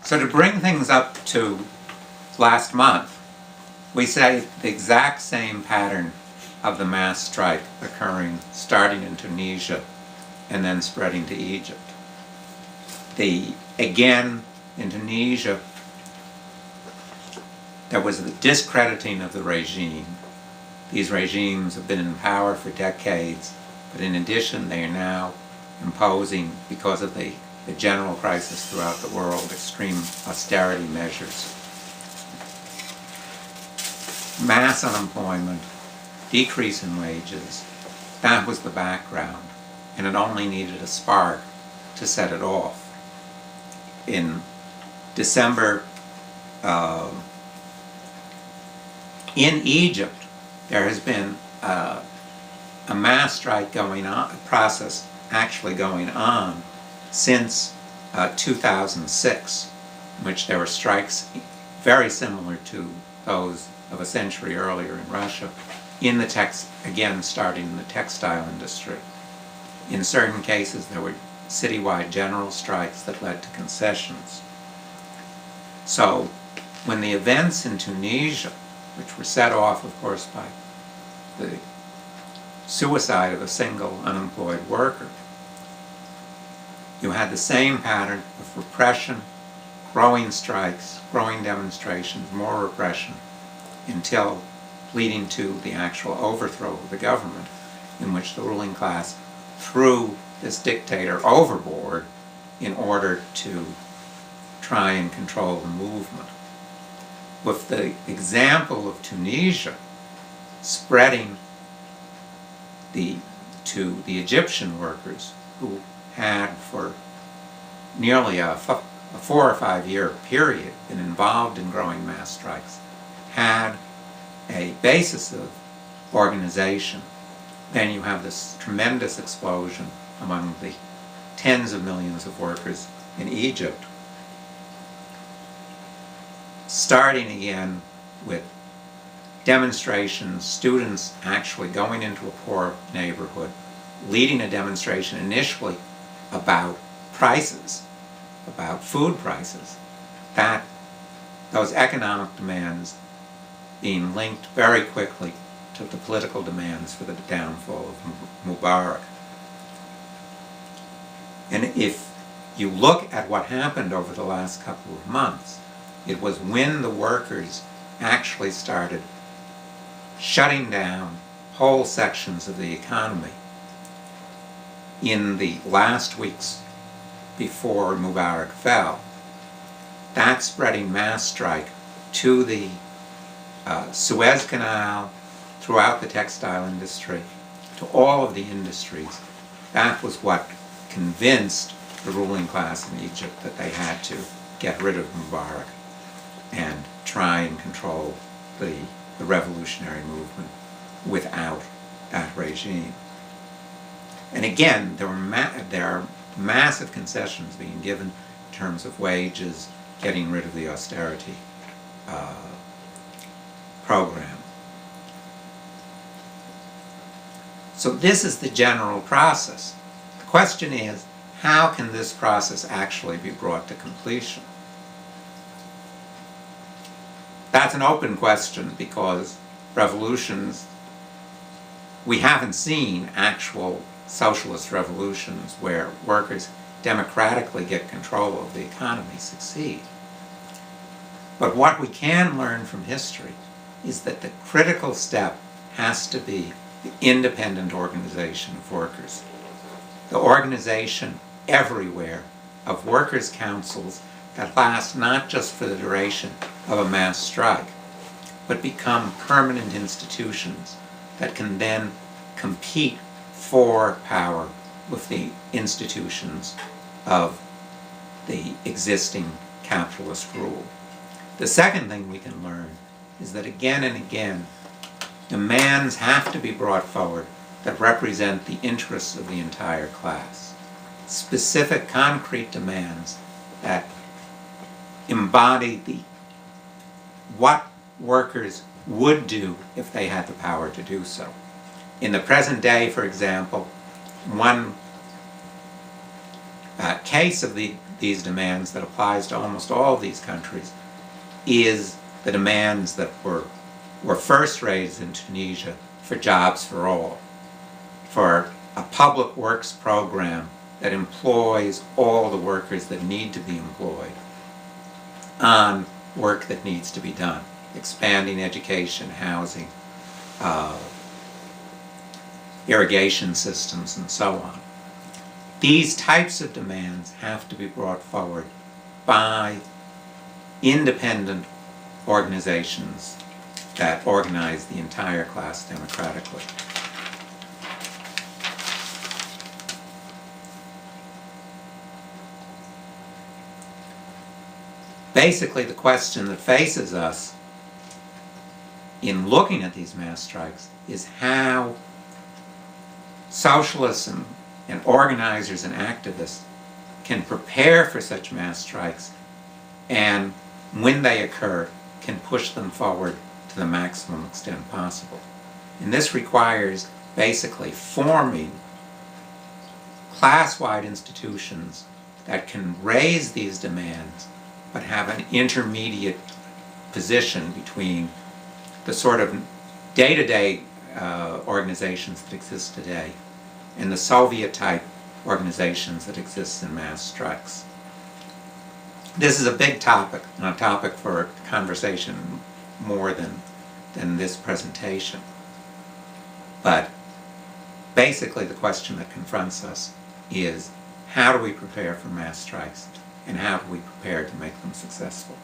So to bring things up to last month, we say the exact same pattern of the mass strike occurring, starting in Tunisia and then spreading to Egypt. Again, in Tunisia, there was the discrediting of the regime. These regimes have been in power for decades, but in addition, they are now imposing, because of the general crisis throughout the world, extreme austerity measures. Mass unemployment, decrease in wages, that was the background, and it only needed a spark to set it off. In December, in Egypt, there has been a mass strike going on, a process actually going on since 2006, in which there were strikes very similar to those of a century earlier in Russia, again starting in the textile industry. In certain cases, there were citywide general strikes that led to concessions. So when the events in Tunisia, which were set off, of course, by the suicide of a single unemployed worker, you had the same pattern of repression, growing strikes, growing demonstrations, more repression, until leading to the actual overthrow of the government, in which the ruling class threw this dictator overboard in order to try and control the movement. With the example of Tunisia spreading to the Egyptian workers, who had for nearly a 4 or 5 year period been involved in growing mass strikes, had a basis of organization, then you have this tremendous explosion among the tens of millions of workers in Egypt, starting again with demonstrations, students actually going into a poor neighborhood, leading a demonstration initially about prices, about food prices, those economic demands being linked very quickly to the political demands for the downfall of Mubarak. And if you look at what happened over the last couple of months, it was when the workers actually started shutting down whole sections of the economy in the last weeks before Mubarak fell, that spreading mass strike to the Suez Canal, throughout the textile industry, to all of the industries, that was what convinced the ruling class in Egypt that they had to get rid of Mubarak and try and control the revolutionary movement without that regime. And again, there are massive concessions being given in terms of wages, getting rid of the austerity program. So this is the general process. The question is, how can this process actually be brought to completion? That's an open question, because revolutions, we haven't seen actual socialist revolutions where workers democratically get control of the economy succeed. But what we can learn from history is that the critical step has to be the independent organization of workers. The organization everywhere of workers' councils that last not just for the duration of a mass strike, but become permanent institutions that can then compete for power with the institutions of the existing capitalist rule. The second thing we can learn is that again and again, demands have to be brought forward that represent the interests of the entire class. Specific, concrete demands that embody what workers would do if they had the power to do so. In the present day, for example, one case of the these demands that applies to almost all of these countries is the demands that were first raised in Tunisia for jobs for all, for a public works program that employs all the workers that need to be employed on work that needs to be done, expanding education, housing, irrigation systems, and so on. These types of demands have to be brought forward by independent organizations that organize the entire class democratically. Basically, the question that faces us in looking at these mass strikes is how socialism and organizers and activists can prepare for such mass strikes, and when they occur, can push them forward to the maximum extent possible. And this requires basically forming class-wide institutions that can raise these demands but have an intermediate position between the sort of day-to-day organizations that exist today and the Soviet-type organizations that exist in mass strikes. This is a big topic, and a topic for conversation more than this presentation. But basically the question that confronts us is, how do we prepare for mass strikes, and how do we prepare to make them successful?